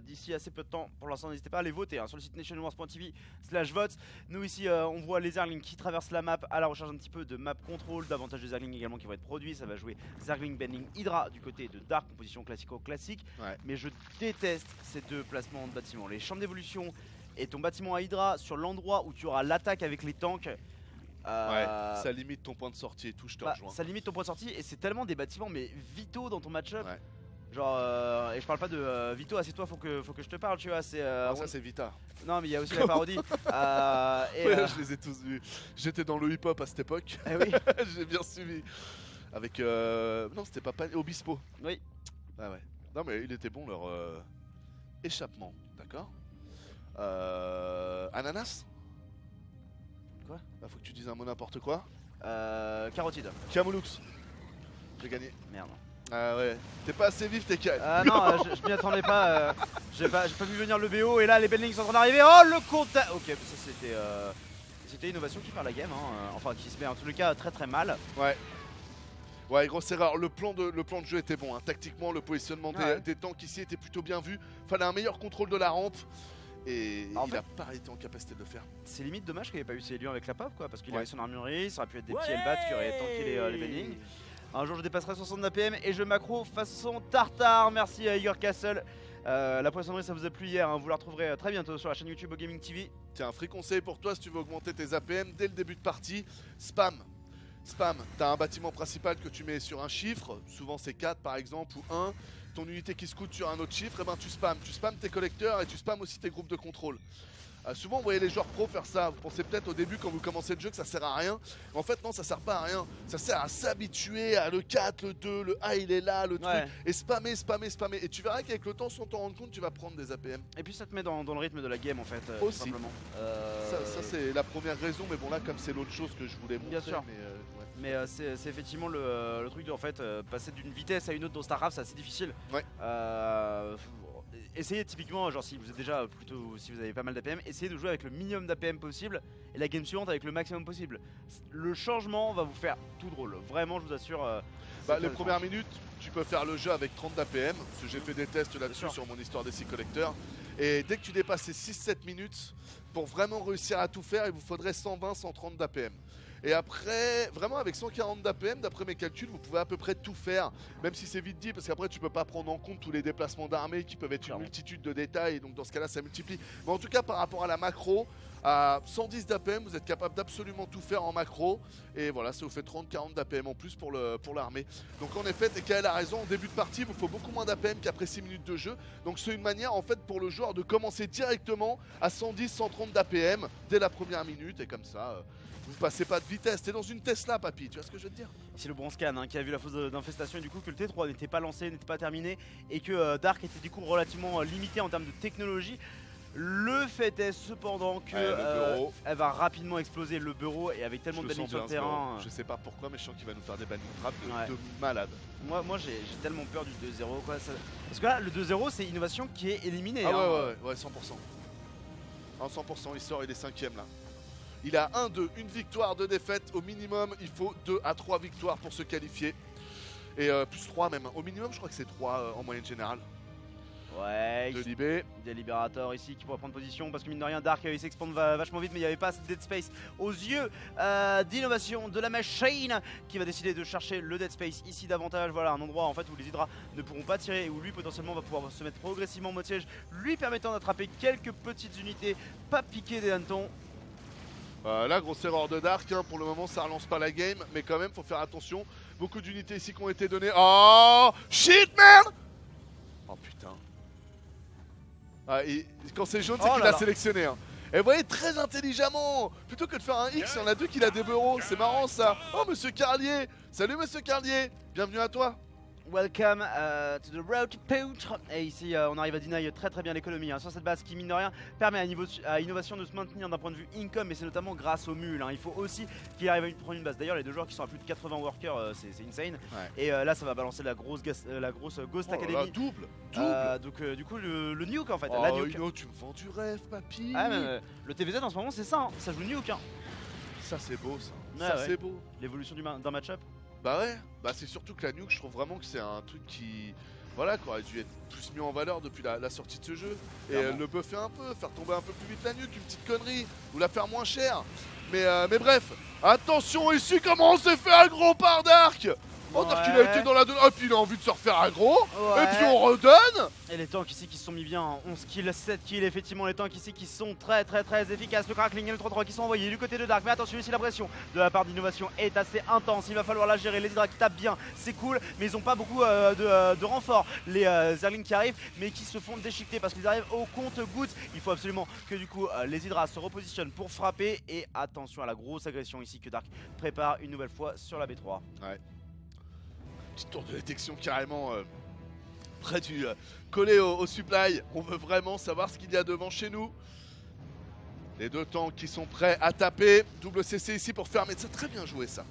d'ici assez peu de temps. Pour l'instant, n'hésitez pas à aller voter hein, sur le site nationwars.tv/vote. Nous ici, on voit les Zerglings qui traversent la map à la recherche un petit peu de map control, davantage de Zerglings également qui vont être produits. Ça va jouer Zergling Bending Hydra du côté de Dark, composition classico-classique. Ouais. Mais je déteste ces deux placements de bâtiments. Les chambres d'évolution et ton bâtiment à Hydra sur l'endroit où tu auras l'attaque avec les tanks. Ouais, ça limite ton point de sortie et tout, je te rejoins. Ça limite ton point de sortie et c'est tellement des bâtiments mais vitaux dans ton match-up. Ouais. Genre et je parle pas de Vito, assieds-toi, faut que je te parle, tu vois, c'est Ah, ça c'est Vita. non mais il y a aussi la parodie. Ouais, je les ai tous vus. J'étais dans le hip-hop à cette époque. Eh oui, J'ai bien suivi. Avec non c'était pas Obispo. oui. Ah ouais. Non mais il était bon leur échappement, d'accord. Ananas. Quoi? Bah faut que tu dises un mot n'importe quoi. Carotide. Camoulox. J'ai gagné. Merde. Ah ouais. T'es pas assez vif, t'es calme. Ah non, je m'y attendais pas. J'ai pas vu venir le BO et là les Bendings sont en train d'arriver. Oh le contact. Ok, ça c'était innovation qui perd la game, hein. Enfin qui se met en tous les cas très très mal. Ouais. Ouais, grosse erreur. Le plan de jeu était bon. Hein. Tactiquement, le positionnement Ouais. des tanks ici était plutôt bien vu. Fallait un meilleur contrôle de la rampe. Et En il fait- a pas été en capacité de le faire. C'est limite dommage qu'il n'y ait pas eu ces liens avec la pop quoi, parce qu'il Ouais. avait son armurerie, ça aurait pu être des petits Hellbats qui auraient tanké les Bendings. Un jour je dépasserai 60 d'APM et je macro façon tartare. Merci à Igor Castle. La poissonnerie ça vous a plu hier, hein. Vous la retrouverez très bientôt sur la chaîne YouTube Gaming TV. Tiens, un free conseil pour toi si tu veux augmenter tes APM dès le début de partie. Spam. Spam. T'as un bâtiment principal que tu mets sur un chiffre. Souvent c'est 4 par exemple ou 1. Ton unité qui scoute sur un autre chiffre, et ben tu spams. Tu spams tes collecteurs et tu spams aussi tes groupes de contrôle. Souvent vous voyez les joueurs pro faire ça, vous pensez peut-être au début quand vous commencez le jeu que ça sert à rien. En fait non, ça sert pas à rien, ça sert à s'habituer à le 4, le 2, le A il est là, le truc. Ouais. Et spammer. Et tu verras qu'avec le temps sans t'en rendre compte tu vas prendre des APM. Et puis ça te met dans le rythme de la game en fait, tout Aussi. simplement. Ça c'est la première raison, mais bon là comme c'est l'autre chose que je voulais montrer. Bien sûr. Mais, ouais. Mais c'est effectivement le truc de en fait passer d'une vitesse à une autre dans StarCraft, c'est assez difficile. Ouais. Essayez typiquement, genre si vous êtes déjà plutôt, si vous avez pas mal d'APM, essayez de jouer avec le minimum d'APM possible et la game suivante avec le maximum possible. Le changement va vous faire tout drôle, vraiment je vous assure. Les premières minutes, tu peux faire le jeu avec 30 d'APM, parce que j'ai fait des tests là-dessus sûr. sur mon histoire des 6 collecteurs. Et dès que tu dépasses ces 6-7 minutes, pour vraiment réussir à tout faire, il vous faudrait 120-130 d'APM. Et après, vraiment avec 140 d'APM, d'après mes calculs, vous pouvez à peu près tout faire, même si c'est vite dit, parce qu'après tu peux pas prendre en compte tous les déplacements d'armée qui peuvent être une Clairement. multitude de détails, donc dans ce cas-là ça multiplie. Mais en tout cas par rapport à la macro, À 110 d'APM, vous êtes capable d'absolument tout faire en macro. Et voilà, ça vous fait 30-40 d'APM en plus pour l'armée. Donc en effet, TKL a raison, en début de partie, il vous faut beaucoup moins d'APM qu'après 6 minutes de jeu. Donc c'est une manière en fait pour le joueur de commencer directement à 110-130 d'APM dès la première minute. Et comme ça, vous passez pas de vitesse. T'es dans une Tesla, papy, tu vois ce que je veux te dire? C'est le Bronze Khan qui a vu la phase d'infestation et du coup que le T3 n'était pas lancé, n'était pas terminé et que Dark était du coup relativement limité en termes de technologie. Le fait est cependant que elle va rapidement exploser le bureau et avec tellement de banning sur le terrain. Je sais pas pourquoi, mais je sens qu'il va nous faire des banning traps de malade. Moi j'ai tellement peur du 2-0 quoi. Parce que là le 2-0 c'est Innovation qui est éliminé. Ah ouais, 100%. En 100%, il sort, il est 5ème là. Il a 1-2, une victoire, 2 défaites. Au minimum, il faut 2 à 3 victoires pour se qualifier. Et plus 3 même. Au minimum, je crois que c'est 3 en moyenne générale. Ouais, de Libé. Des libérateurs ici qui pourraient prendre position parce que mine de rien Dark il s'expande vachement vite mais il n'y avait pas assez de dead space aux yeux d'Innovation de la machine qui va décider de chercher le dead space ici davantage. Voilà un endroit en fait où les Hydras ne pourront pas tirer et où lui potentiellement va pouvoir se mettre progressivement en mode siège, lui permettant d'attraper quelques petites unités, pas piquer des hannetons. Là, grosse erreur de Dark, hein. Pour le moment ça relance pas la game, mais quand même faut faire attention. Beaucoup d'unités ici qui ont été données. Oh shit man. Oh putain. Ah, et quand c'est jaune, c'est qu'il a sélectionné. Hein. Et vous voyez, très intelligemment, plutôt que de faire un X, il y en a 2 qui l'a des bureaux. C'est marrant ça. Oh, monsieur Carlier. Salut, monsieur Carlier. Bienvenue à toi. Welcome to the road to poutre. Et ici on arrive à deny très bien l'économie sur cette base qui mine de rien permet à Innovation de se maintenir d'un point de vue income, mais c'est notamment grâce aux mules. Il faut aussi qu'il arrive à prendre une base. D'ailleurs les deux joueurs qui sont à plus de 80 workers c'est insane. Ouais. Et là ça va balancer la grosse Ghost Academy. Là, double. Donc du coup le nuke en fait. Oh la nuke. tu me vends du rêve papy. Ah, le TVZ en ce moment c'est ça, ça joue nuke. Ça c'est beau ça. Ouais, ça c'est beau. L'évolution d'un match-up. Bah ouais, bah c'est surtout que la nuke, je trouve vraiment que c'est un truc qui, voilà, qui aurait dû être plus mis en valeur depuis la sortie de ce jeu. Et le buffer un peu, faire tomber un peu plus vite la nuke, une petite connerie, ou la faire moins cher. Mais bref, attention ici, comment on s'est fait aggro par Dark. Oh, Dark il a été dans la donne, et puis il a envie de se refaire aggro, et puis on redonne. Et les tanks ici qui se sont mis bien, 11 kills, 7 kills, effectivement les tanks ici qui sont très efficaces. Le crackling et le 3-3 qui sont envoyés du côté de Dark, mais attention ici la pression de la part d'Innovation est assez intense, il va falloir la gérer. Les Hydras qui tapent bien, c'est cool, mais ils n'ont pas beaucoup de renforts. Les Zerglings qui arrivent, mais qui se font déchiqueter parce qu'ils arrivent au compte-gouttes. Il faut absolument que du coup les Hydras se repositionnent pour frapper, et attention à la grosse agression ici que Dark prépare une nouvelle fois sur la B3. Ouais. Petite tour de détection carrément près du collé au supply. On veut vraiment savoir ce qu'il y a devant chez nous. Les 2 tanks qui sont prêts à taper. Double CC ici pour fermer. C'est très bien joué ça.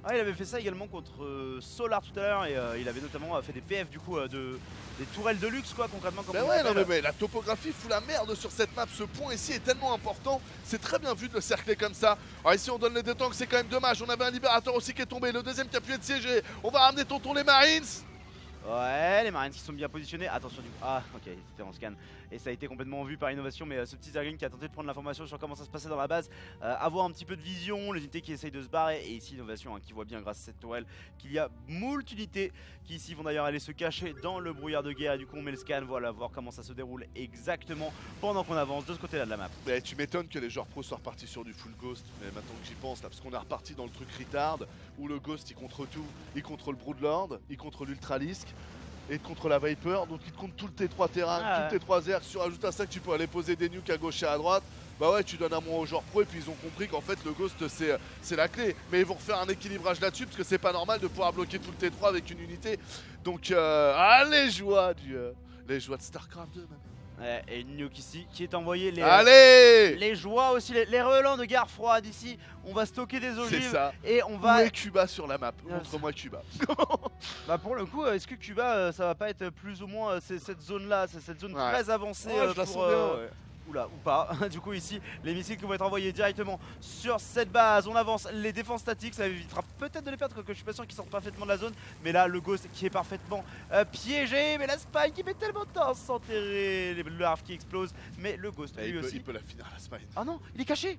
Ah, il avait fait ça également contre Solar tout à l'heure et il avait notamment fait des PF du coup des tourelles de luxe quoi concrètement comme ouais, non, mais la topographie fout la merde sur cette map. Ce point ici est tellement important. C'est très bien vu de le cercler comme ça. Alors ici on donne les 2 tanks, c'est quand même dommage. On avait un libérateur aussi qui est tombé, le deuxième qui a pu être siégé. On va ramener tonton les Marines. Ouais, les Marines qui sont bien positionnés. Attention du coup. Ah ok, c'était en scan. Et ça a été complètement vu par Innovation, mais ce petit Zergling qui a tenté de prendre l'information sur comment ça se passait dans la base, avoir un petit peu de vision, les unités qui essayent de se barrer, et ici Innovation qui voit bien grâce à cette tourelle qu'il y a moult unités qui ici vont d'ailleurs aller se cacher dans le brouillard de guerre, et du coup on met le scan, voilà, voir comment ça se déroule exactement pendant qu'on avance de ce côté là de la map. Mais tu m'étonnes que les joueurs pro soient repartis sur du full ghost, mais maintenant que j'y pense là, parce qu'on est reparti dans le truc retard, où le ghost il contre tout, il contre le Broodlord, il contre l'Ultralisk, et contre la Viper, donc il te compte tout le T3 terrain, tout le T3 air. Si tu rajoutes à ça que tu peux aller poser des nukes à gauche et à droite, bah ouais, tu donnes un moins aux joueurs pro, et puis ils ont compris qu'en fait le ghost c'est la clé. Mais ils vont refaire un équilibrage là-dessus parce que c'est pas normal de pouvoir bloquer tout le T3 avec une unité. Donc les joies de StarCraft 2 man. Ouais, et une nuke ici qui est envoyée, les joies aussi, les relents de guerre froide ici. On va stocker des ogives et on va... Où est Cuba sur la map? Montre-moi Cuba. Bah pour le coup, est-ce que Cuba ça va pas être plus ou moins cette zone là, cette zone très avancée pour... Oula, ou pas. Du coup ici, les missiles qui vont être envoyés directement sur cette base. On avance, les défenses statiques, ça évitera peut-être de les perdre, que je suis pas sûr qu'ils sortent parfaitement de la zone. Mais là, le Ghost qui est parfaitement piégé. Mais la Spine qui met tellement de temps à s'enterrer. Le Harf qui explose. Mais le Ghost lui aussi. Il peut la finir la Spine. Ah non, il est caché.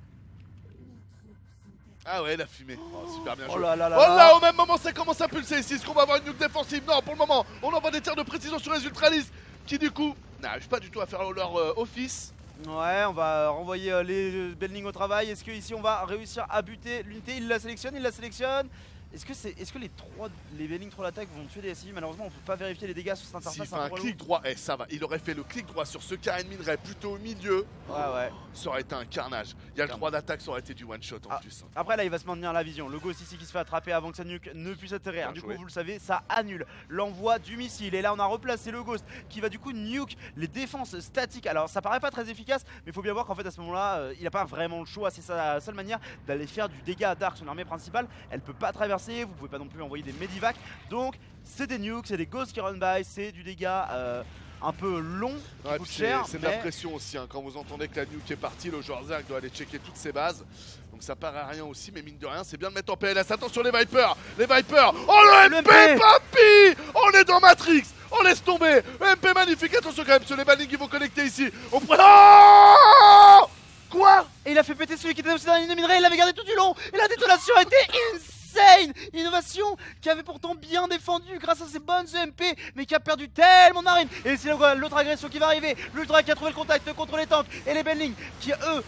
Ah ouais, la fumée. Oh, super bien joué. Oh là, au même moment, ça commence à pulser ici. Est-ce qu'on va avoir une nuke défensive? Non, pour le moment, on envoie des tirs de précision sur les Ultralistes qui du coup n'arrivent pas du tout à faire leur office. Ouais, on va renvoyer les Benling au travail. Est-ce que ici on va réussir à buter l'unité? Il la sélectionne, il la sélectionne. Est-ce que les Benling 3 l'attaque vont tuer les SCV? Malheureusement on peut pas vérifier les dégâts sur cette interface. S'il fait un clic droit, ça va, il aurait fait le clic droit sur ce Karen minerai plutôt au milieu. Ouais. Ça aurait été un carnage. Il y a le 3 d'attaque, ça aurait été du one shot en plus. Après là il va se maintenir la vision. Le Ghost ici qui se fait attraper avant que sa nuque ne puisse atterrir. Du coup vous le savez, ça annule l'envoi du missile. Et là on a replacé le Ghost qui va du coup nuke les défenses statiques. Alors ça paraît pas très efficace, mais il faut bien voir qu'en fait à ce moment là il a pas vraiment le choix. C'est sa seule manière d'aller faire du dégât à Dark. Son armée principale elle peut pas traverser, vous pouvez pas non plus envoyer des medivacs. Donc c'est des nukes, c'est des Ghosts qui run by, c'est du dégât un peu long, qui coûte cher. C'est de la pression aussi, hein. Quand vous entendez que la nuke est partie, le joueur Zerg doit aller checker toutes ses bases. Donc ça paraît à rien aussi, mais mine de rien, c'est bien de mettre en PLS. Attention les Vipers. Oh le MP papy. On est dans Matrix. On laisse tomber. MP magnifique, attention quand même, sur les Benling qui vont connecter ici. On prend... Oh quoi? Et il a fait péter celui qui était aussi dans la ligne de minerai, il l'avait gardé tout du long. Et la détonation a été insane. Innovation qui avait pourtant bien défendu grâce à ses bonnes EMP, mais qui a perdu tellement de marine. Et c'est l'autre agression qui va arriver. L'Ultra qui a trouvé le contact contre les tanks. Et les Benling qui eux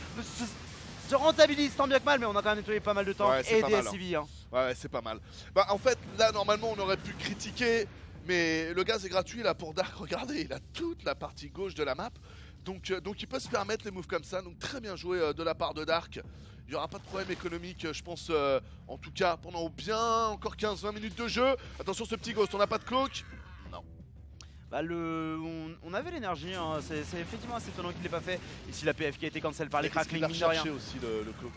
se rentabilisent tant bien que mal, mais on a quand même nettoyé pas mal de tanks et des SCV. Hein. Ouais, c'est pas mal. Bah en fait là normalement on aurait pu critiquer, mais le gaz est gratuit là pour Dark. Regardez, il a toute la partie gauche de la map. Donc il peut se permettre les moves comme ça. Donc très bien joué de la part de Dark. Il n'y aura pas de problème économique, je pense, en tout cas, pendant bien encore 15-20 minutes de jeu. Attention ce petit Ghost, on n'a pas de cloak. Non. Bah on avait l'énergie, hein. C'est effectivement assez étonnant qu'il l'ait pas fait. Ici la PF qui a été cancel par les crackling, mine de rien. Il a aussi le cloak.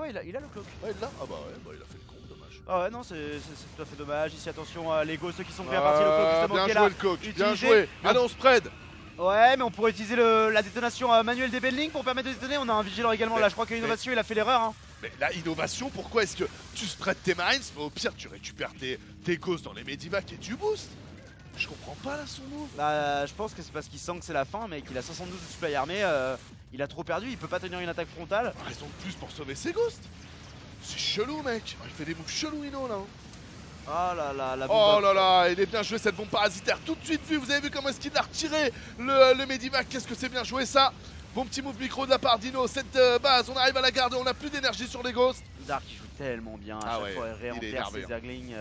Ouais, il a le cloak. Ouais, il l'a. Ah bah ouais, il a fait le con, dommage. Ah ouais, non, c'est tout à fait dommage. Ici, attention, les Ghosts qui sont pris à partir, le cloak justement qui est là. Bien joué le cloak, bien joué. Allez, on spread. Ouais, mais on pourrait utiliser la détonation manuelle des Benling pour permettre de détonner. On a un vigilant également là, je crois que l'innovation il a fait l'erreur. Hein. Mais la innovation, pourquoi est-ce que tu spread tes marines? Au pire, tu récupères tes Ghosts dans les medivacs et tu boostes. Je comprends pas là son move. Bah, je pense que c'est parce qu'il sent que c'est la fin, mais qu'il a 72 de supply armée. Il a trop perdu, il peut pas tenir une attaque frontale. Raison de plus pour sauver ses Ghosts. C'est chelou, mec. Il fait des moves chelou, Ino là. Oh là là, la bombe. Oh là là, il est bien joué cette bombe parasitaire. Tout de suite vu, vous avez vu comment est-ce qu'il a retiré le medivac. Qu'est-ce que c'est bien joué ça. Bon petit move micro de la part d'Ino. Cette base, on arrive à la garder, on a plus d'énergie sur les Ghosts. Dark il joue tellement bien, à chaque fois il réenterre ses Zerglings.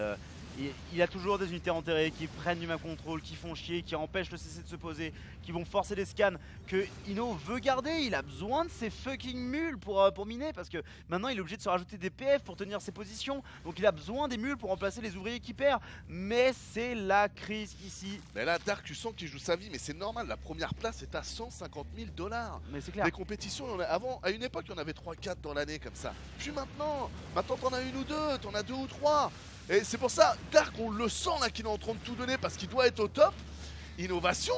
Il a toujours des unités enterrées qui prennent du map control, qui font chier, qui empêchent le CC de se poser, qui vont forcer des scans que Ino veut garder. Il a besoin de ses fucking mules pour miner parce que maintenant il est obligé de se rajouter des PF pour tenir ses positions. Donc il a besoin des mules pour remplacer les ouvriers qui perd. Mais c'est la crise ici. Mais là Dark, tu sens qu'il joue sa vie, mais c'est normal. La première place est à 150 000 $. Mais c'est clair. Les compétitions, avant, à une époque, il y en avait 3-4 dans l'année comme ça. Puis maintenant t'en as une ou deux, t'en as 2 ou 3. Et c'est pour ça, Dark, on le sent là qu'il est en train de tout donner parce qu'il doit être au top. Innovation,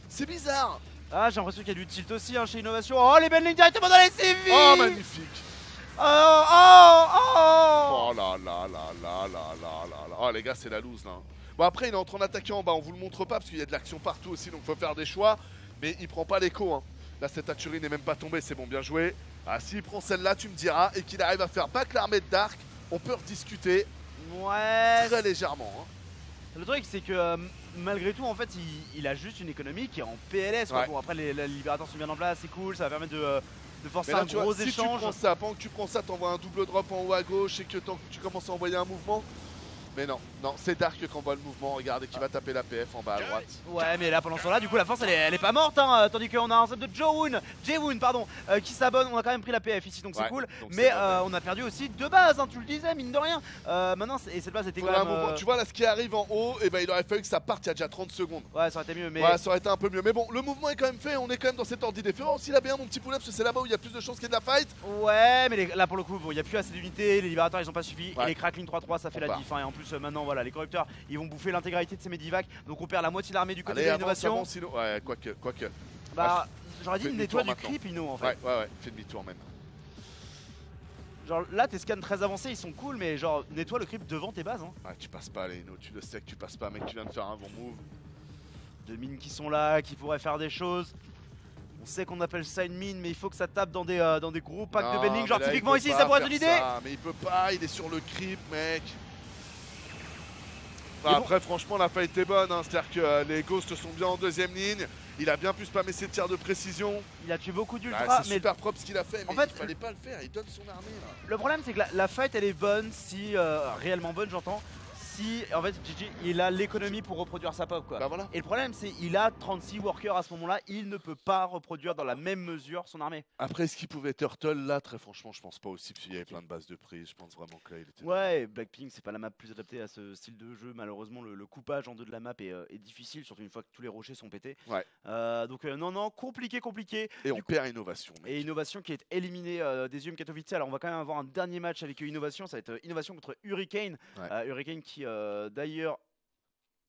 c'est bizarre. Ah, j'ai l'impression qu'il y a du tilt aussi hein, chez Innovation. Oh, les Benling directement dans les CV. Oh, magnifique. Oh là là là là là là là. Oh, les gars, c'est la loose là. Bon, après, il est en train d'attaquer en bas. On vous le montre pas parce qu'il y a de l'action partout aussi, donc faut faire des choix. Mais il prend pas l'écho. Hein. Là, cette Hatchery n'est même pas tombée. C'est bon, bien joué. Ah, s'il prend celle-là, tu me diras, et qu'il arrive à faire back l'armée de Dark, on peut rediscuter. Ouais. Très légèrement. Hein. Le truc c'est que malgré tout en fait il a juste une économie qui est en PLS. Ouais. Bon après les libérateurs sont bien en place, c'est cool, ça va permettre de forcer là, un gros échange. Si tu prends ça, pendant que tu prends ça, t'envoies un double drop en haut à gauche et que tu commences à envoyer un mouvement. Mais non, c'est Dark qui envoie le mouvement, regardez qui va taper la PF en bas à droite. Ouais mais là pendant ce temps là du coup la force elle est pas morte hein, tandis qu'on a un sub de Jaewoon pardon qui s'abonne, on a quand même pris la PF ici donc c'est cool. Donc mais on a perdu aussi 2 bases hein, tu le disais mine de rien. Maintenant et cette base était quand même... Tu vois là ce qui arrive en haut, et ben il aurait fallu que ça parte il y a déjà 30 secondes. Ouais ça aurait été mieux mais... Ouais ça aurait été un peu mieux, mais bon le mouvement est quand même fait, on est quand même dans cet ordre d'idée. Fais aussi là bien mon petit poulet parce que c'est là-bas où il y a plus de chances qu'il y ait de la fight. Ouais mais là pour le coup bon, il n'y a plus assez d'unités, les libérateurs ils ont pas suffi et les crackling 3-3 ça fait la diff hein, et en plus maintenant voilà les corrupteurs ils vont bouffer l'intégralité de ces medivacs donc on perd la moitié de l'armée du côté de l'innovation. Ouais quoique. Bah j'aurais dit une nettoie du creep Ino en fait. Ouais fais demi-tour même. Genre là tes scans très avancés ils sont cool mais genre nettoie le creep devant tes bases hein. Ouais tu passes pas Ino, tu le sais que tu passes pas mec, tu viens de faire un bon move. 2 mines qui sont là, qui pourraient faire des choses. On sait qu'on appelle ça une mine mais il faut que ça tape dans des gros packs de Benling. Genre typiquement ici ça pourrait être une idée. Mais il peut pas, il est sur le creep mec. Enfin, après franchement la fight est bonne hein. C'est à dire que les Ghosts sont bien en deuxième ligne. Il a bien pu spammer ses tirs de précision. Il a tué beaucoup Ah, d'ultra, c'est mais super propre ce qu'il a fait, mais en fait, il fallait pas le faire. Il donne son armée là. le problème c'est que la fight elle est bonne si, réellement bonne j'entends, si en fait GG il a l'économie pour reproduire sa pop quoi. Bah voilà. Et le problème c'est il a 36 workers à ce moment là, il ne peut pas reproduire dans la même mesure son armée. Après, est-ce qu'il pouvait turtle là? Très franchement, je pense pas aussi, parce qu'il y avait plein de bases de prise. Je pense vraiment que là, il était. Ouais, Blackpink c'est pas la map plus adaptée à ce style de jeu, malheureusement le coupage en deux de la map est difficile, surtout une fois que tous les rochers sont pétés. Ouais. Donc non, compliqué. Et on perd innovation. Mec. Et Innovation qui est éliminé des UM Katowice. Alors on va quand même avoir un dernier match avec Innovation, ça va être Innovation contre Hurricane. Ouais. Hurricane qui d'ailleurs,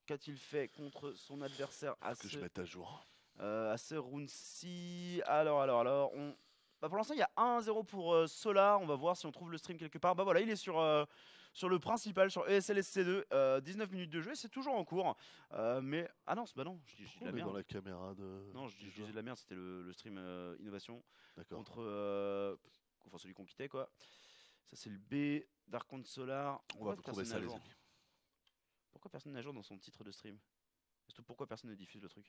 qu'a-t-il fait contre son adversaire à Que je mette à jour. ce round-ci? Alors, bah, pour l'instant il y a 1-0 pour Solar, on va voir si on trouve le stream quelque part. Bah voilà, il est sur le principal, sur ESLSC2, 19 minutes de jeu, et c'est toujours en cours. Mais ah non, bah non, je dis de la On est merde. dans la caméra de. Non, je disais de la merde, c'était le stream Innovation D'accord. contre enfin celui qu'on quittait quoi. Ça c'est le B, Dark contre Solar. On va vous trouver ça, les amis. Pourquoi personne n'a jour dans son titre de stream? Surtout pourquoi personne ne diffuse le truc?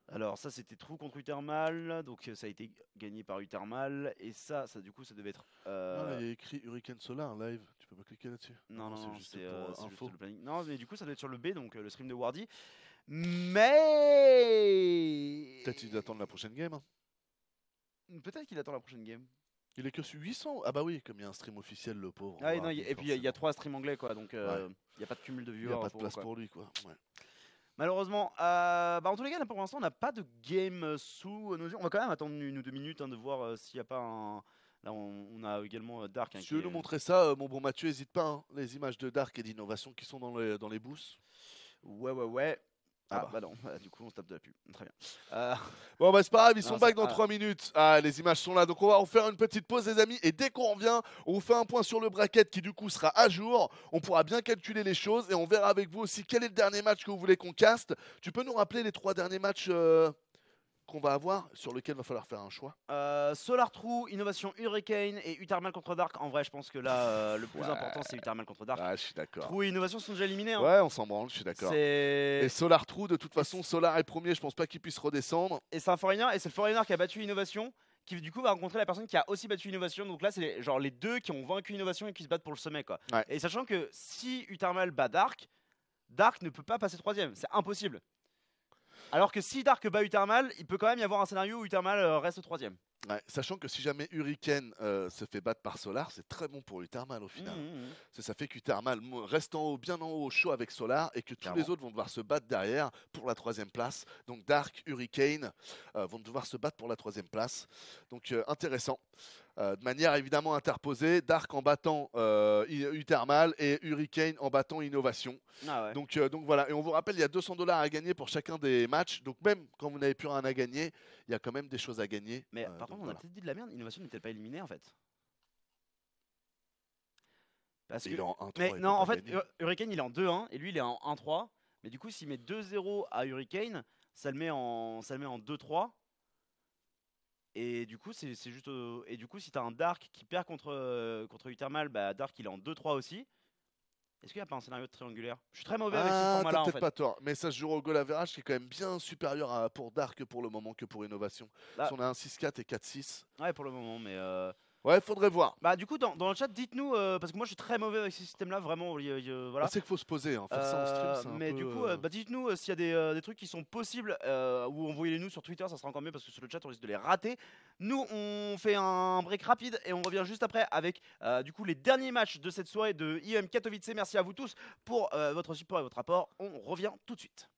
Alors ça c'était Trou contre Uthermal, donc ça a été gagné par Uthermal, et ça du coup ça devait être. Ah, il y a écrit Hurricane Solar live, tu peux pas cliquer là-dessus? Non, c'est juste pour c'est info. juste le planning. Non mais du coup ça doit être sur le B, donc le stream de Wardy. Mais Peut-être qu'ils attendent la prochaine game. Hein. peut-être qu'il attend la prochaine game. Il est que sur 800. Ah bah oui, comme il y a un stream officiel, le pauvre. Ah, non, et puis il y a 3 streams anglais quoi, donc il Ouais. n'y a pas de cumul de Il viewers. n'y a pas de place quoi. pour lui, quoi. Ouais. Malheureusement, bah en tous les cas, pour l'instant, on n'a pas de game sous nos yeux. On va quand même attendre 1 ou 2 minutes de voir s'il n'y a pas un. Là, on a également Dark. Si tu veux nous montrer ça, mon bon Mathieu, n'hésite pas. Hein. Les images de Dark et d'innovation qui sont dans les boosts. Ouais. Ah Ah bah non, du coup on se tape de la pub. Très bien. Bon bah c'est pas grave, ils sont Non, back ça- dans 3 minutes. Ah, les images sont là, donc on va en faire une petite pause les amis. Et dès qu'on revient, on vous fait un point sur le bracket qui du coup sera à jour. On pourra bien calculer les choses et on verra avec vous aussi quel est le dernier match que vous voulez qu'on caste. Tu peux nous rappeler les 3 derniers matchs qu'on va avoir, sur lesquels il va falloir faire un choix? Solar True, Innovation Hurricane et Uthermal contre Dark. En vrai, je pense que là, le plus Ouais. important c'est Uthermal contre Dark. Ah, je suis d'accord. True et Innovation sont déjà éliminés. Hein. Ouais, on s'en branle, je suis d'accord. Et C'est Solar True, de toute façon, Solar est premier, je pense pas qu'il puisse redescendre. c'est un Foreigner, et c'est le Foreigner qui a battu Innovation, qui du coup va rencontrer la personne qui a aussi battu Innovation. Donc là, c'est les deux qui ont vaincu Innovation et qui se battent pour le sommet quoi. Ouais. Et sachant que si Uthermal bat Dark, Dark ne peut pas passer 3ème, c'est impossible. Alors que si Dark bat Uthermal, il peut quand même y avoir un scénario où Uthermal reste 3ème. Ouais, sachant que si jamais Hurricane se fait battre par Solar, c'est très bon pour Uthermal au final. Ça fait qu'Uthermal reste bien en haut au chaud avec Solar et que tous Clairement. les autres vont devoir se battre derrière pour la 3ème place. Donc Dark, Hurricane vont devoir se battre pour la 3ème place. Donc intéressant. De manière évidemment interposée, Dark en battant Uthermal et Hurricane en battant Innovation. Ah ouais. Donc voilà, et on vous rappelle, il y a 200 $ à gagner pour chacun des matchs. Donc même quand vous n'avez plus rien à gagner, il y a quand même des choses à gagner. Mais par donc contre, on a voilà. peut-être dit de la merde, Innovation n'est-elle pas éliminée en fait? Parce Et que... il est en 1-3. Mais il non, peut en pas fait, gagner. Hurricane il est en 2-1 et lui il est en 1-3. Mais du coup, s'il met 2-0 à Hurricane, ça le met en 2-3. Et du coup, c'est juste. Et du coup, si t'as un Dark qui perd contre Uthermal, bah Dark il est en 2-3 aussi. Est-ce qu'il n'y a pas un scénario de triangulaire? Je suis très mauvais avec ce Ah, format-là t'as en peut-être fait. pas tort. Mais ça se joue au goal average qui est quand même bien supérieur pour Dark pour le moment que pour Innovation. Bah. Si on a un 6-4 et 4-6. Ouais, pour le moment, mais. Ouais, faudrait voir. Bah, du coup, dans le chat, dites-nous, parce que moi je suis très mauvais avec ce système-là, vraiment. Voilà. Ah, c'est qu'il faut se poser. Hein. Faire ça en stream, c'est un Mais peu, du coup, bah, dites-nous s'il y a des trucs qui sont possibles, ou envoyez-les-nous sur Twitter, ça sera encore mieux parce que sur le chat on risque de les rater. Nous, on fait un break rapide et on revient juste après avec du coup les derniers matchs de cette soirée de IEM Katowice. Merci à vous tous pour votre support et votre apport. On revient tout de suite.